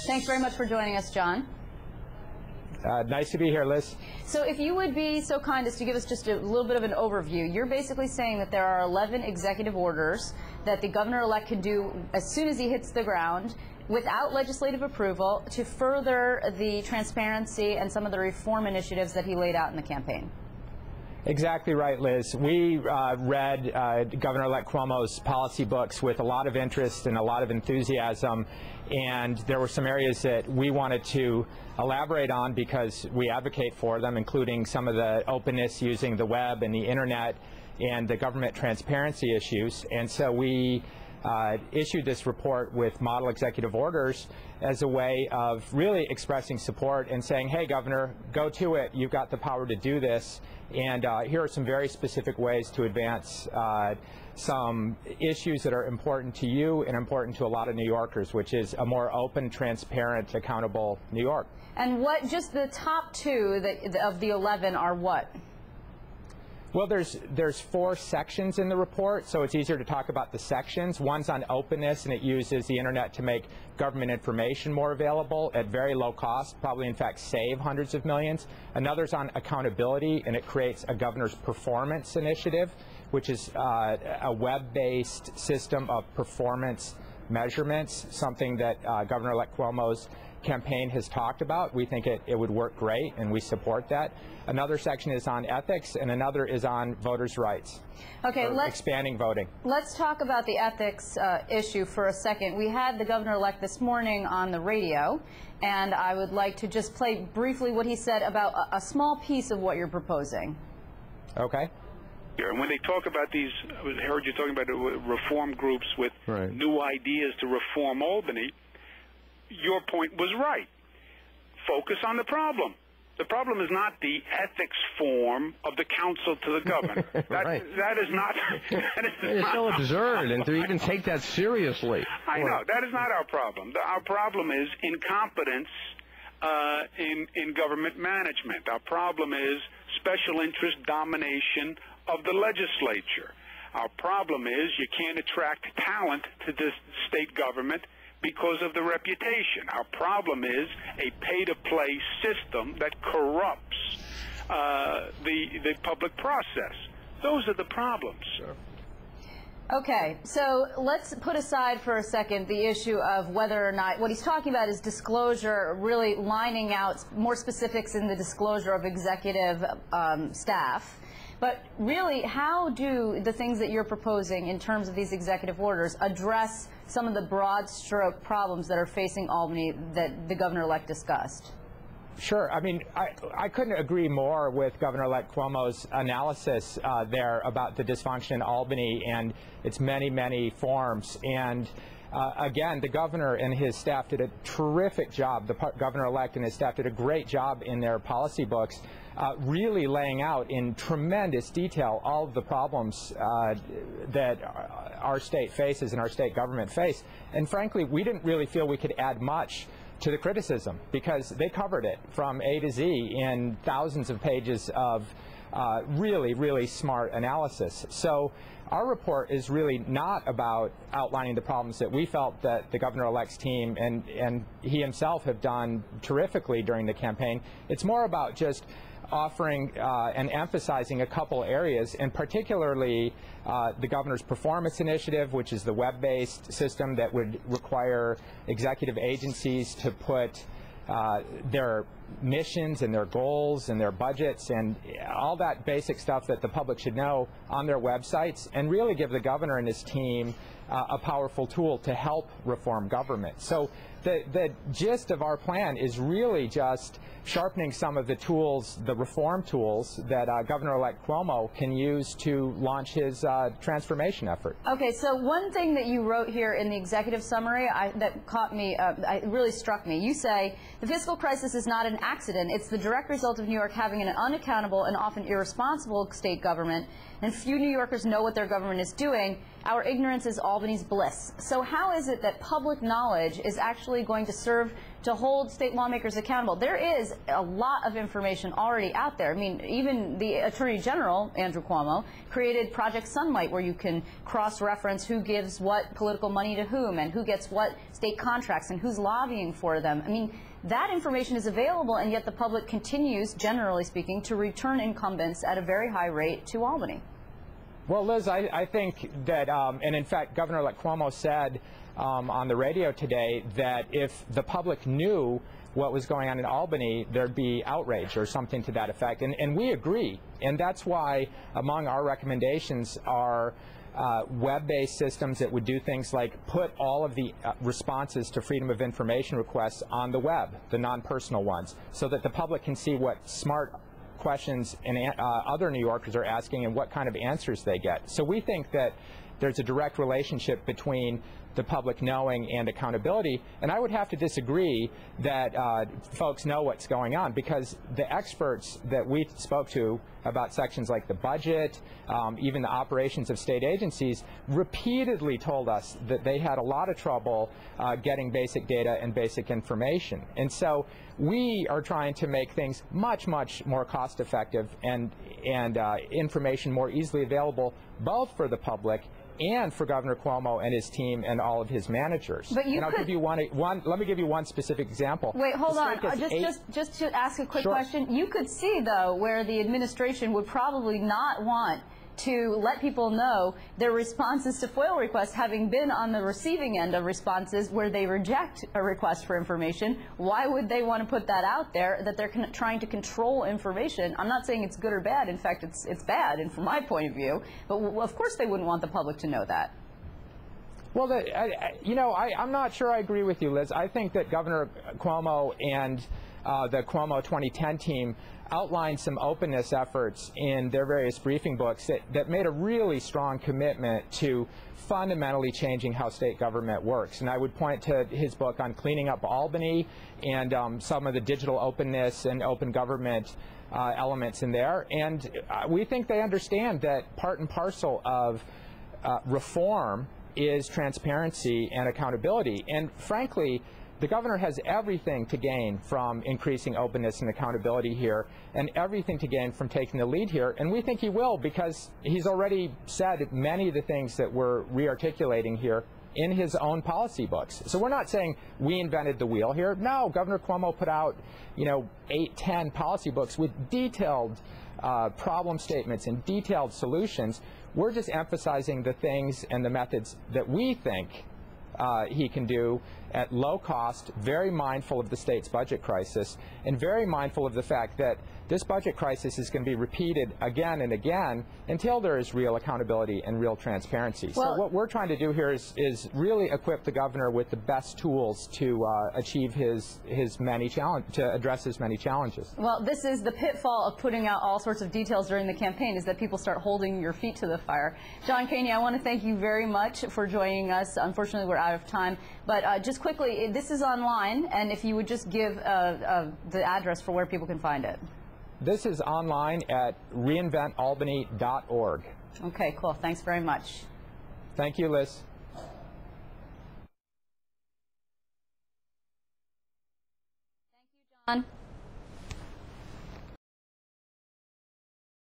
Thanks very much for joining us, John. Nice to be here, Liz. So if you would be so kind as to give us just a little bit of an overview, you're basically saying that there are 11 executive orders that the governor-elect can do as soon as he hits the ground without legislative approval to further the transparency and some of the reform initiatives that he laid out in the campaign. Exactly right, Liz. We read Governor-elect Cuomo's policy books with a lot of interest and a lot of enthusiasm, and there were some areas that we wanted to elaborate on because we advocate for them, including some of the openness using the web and the internet and the government transparency issues. And so we issued this report with model executive orders as a way of really expressing support and saying, hey, Governor, go to it. You've got the power to do this. And here are some very specific ways to advance some issues that are important to you and important to a lot of New Yorkers, which is a more open, transparent, accountable New York. And what, just the top two of the 11 are what? Well, there's 4 sections in the report, so it's easier to talk about the sections. One's on openness, and it uses the internet to make government information more available at very low cost, probably in fact save hundreds of millions. Another's on accountability, and it creates a governor's performance initiative, which is a web-based system of performance measurements, something that Governor-elect Cuomo's campaign has talked about. We think it would work great, and we support that. Another section is on ethics, and another is on voters' rights. Okay, expanding voting. Let's talk about the ethics issue for a second. We had the governor-elect this morning on the radio, and I would like to just play briefly what he said about a small piece of what you're proposing. Okay. And when they talk about these, I heard you talking about reform groups with new ideas to reform Albany. Your point was right. Focus on the problem. The problem is not the ethics form of the counsel to the governor. That is not. It's so absurd, and to even take that seriously. I know. That is not our problem. Our problem is incompetence in government management. Our problem is special interest domination of the legislature. Our problem is you can't attract talent to this state government because of the reputation. Our problem is a pay-to-play system that corrupts the public process. Those are the problems. Sure. Okay, so let's put aside for a second the issue of whether or not, what he's talking about is disclosure, really lining out more specifics in the disclosure of executive staff. But really, how do the things that you're proposing in terms of these executive orders address some of the broad stroke problems that are facing Albany that the governor-elect discussed? Sure. I mean, I couldn't agree more with Governor-elect Cuomo's analysis there about the dysfunction in Albany and its many, many forms. And again, the governor and his staff did a terrific job. The governor-elect and his staff did a great job in their policy books, really laying out in tremendous detail all of the problems that our state faces and our state government face. And frankly, we didn't really feel we could add much to the criticism because they covered it from A to Z in thousands of pages of really, really smart analysis. So our report is really not about outlining the problems that we felt that the governor-elect's team and he himself have done terrifically during the campaign. It's more about just offering and emphasizing a couple areas, and particularly the governor's performance initiative, which is the web-based system that would require executive agencies to put their missions and their goals and their budgets and all that basic stuff that the public should know on their websites, and really give the governor and his team a powerful tool to help reform government. So the gist of our plan is really just sharpening some of the tools, the reform tools that Governor-elect Cuomo can use to launch his transformation effort. Okay, so one thing that you wrote here in the executive summary that caught me, it really struck me. You say, the fiscal crisis is not an accident. It's the direct result of New York having an unaccountable and often irresponsible state government, and few New Yorkers know what their government is doing. our ignorance is Albany's bliss. So how is it that public knowledge is actually going to serve to hold state lawmakers accountable? There is a lot of information already out there. I mean, even the Attorney General, Andrew Cuomo, created Project Sunlight, where you can cross-reference who gives what political money to whom and who gets what state contracts and who's lobbying for them. I mean, that information is available, and yet the public continues, generally speaking, to return incumbents at a very high rate to Albany. Well, Liz, I think that, and in fact, Governor-elect Cuomo said on the radio today that if the public knew what was going on in Albany, there'd be outrage or something to that effect. And we agree. And that's why among our recommendations are web-based systems that would do things like put all of the responses to Freedom of Information requests on the web, the non-personal ones, so that the public can see what smart questions and other New Yorkers are asking and what kind of answers they get. So we think that there's a direct relationship between the public knowing and accountability, and I would have to disagree that folks know what's going on, because the experts that we spoke to about sections like the budget, even the operations of state agencies, repeatedly told us that they had a lot of trouble getting basic data and basic information. And so we are trying to make things much, much more cost effective and information more easily available both for the public and for Governor Cuomo and his team and all of his managers. But you and I'll give you one. Let me give you one specific example. Wait, hold on. Just to ask a quick question. You could see, though, where the administration would probably not want to let people know their responses to FOIL requests, having been on the receiving end of responses where they reject a request for information. Why would they want to put that out there, that they're trying to control information? I'm not saying it's good or bad. In fact, it's bad, and from my point of view. But of course they wouldn't want the public to know that. Well, I'm not sure I agree with you, Liz. I think that Governor Cuomo and the Cuomo 2010 team outlined some openness efforts in their various briefing books that made a really strong commitment to fundamentally changing how state government works. And I would point to his book on cleaning up Albany and some of the digital openness and open government elements in there. And we think they understand that part and parcel of reform is transparency and accountability. And frankly, the governor has everything to gain from increasing openness and accountability here, and everything to gain from taking the lead here. And we think he will, because he's already said many of the things that we're re-articulating here in his own policy books. So we're not saying we invented the wheel here. No, Governor Cuomo put out, 8, 10 policy books with detailed problem statements and detailed solutions. We're just emphasizing the things and the methods that we think he can do at low cost, very mindful of the state's budget crisis, and very mindful of the fact that this budget crisis is going to be repeated again and again until there is real accountability and real transparency. So what we're trying to do here is really equip the governor with the best tools to achieve his many to address his many challenges. Well, this is the pitfall of putting out all sorts of details during the campaign, is that people start holding your feet to the fire. John Caney, I want to thank you very much for joining us. Unfortunately, we're out of time, but just quickly, this is online, and if you would just give the address for where people can find it. This is online at reinventalbany.org. Okay, cool. Thanks very much. Thank you, Liz. Thank you, John.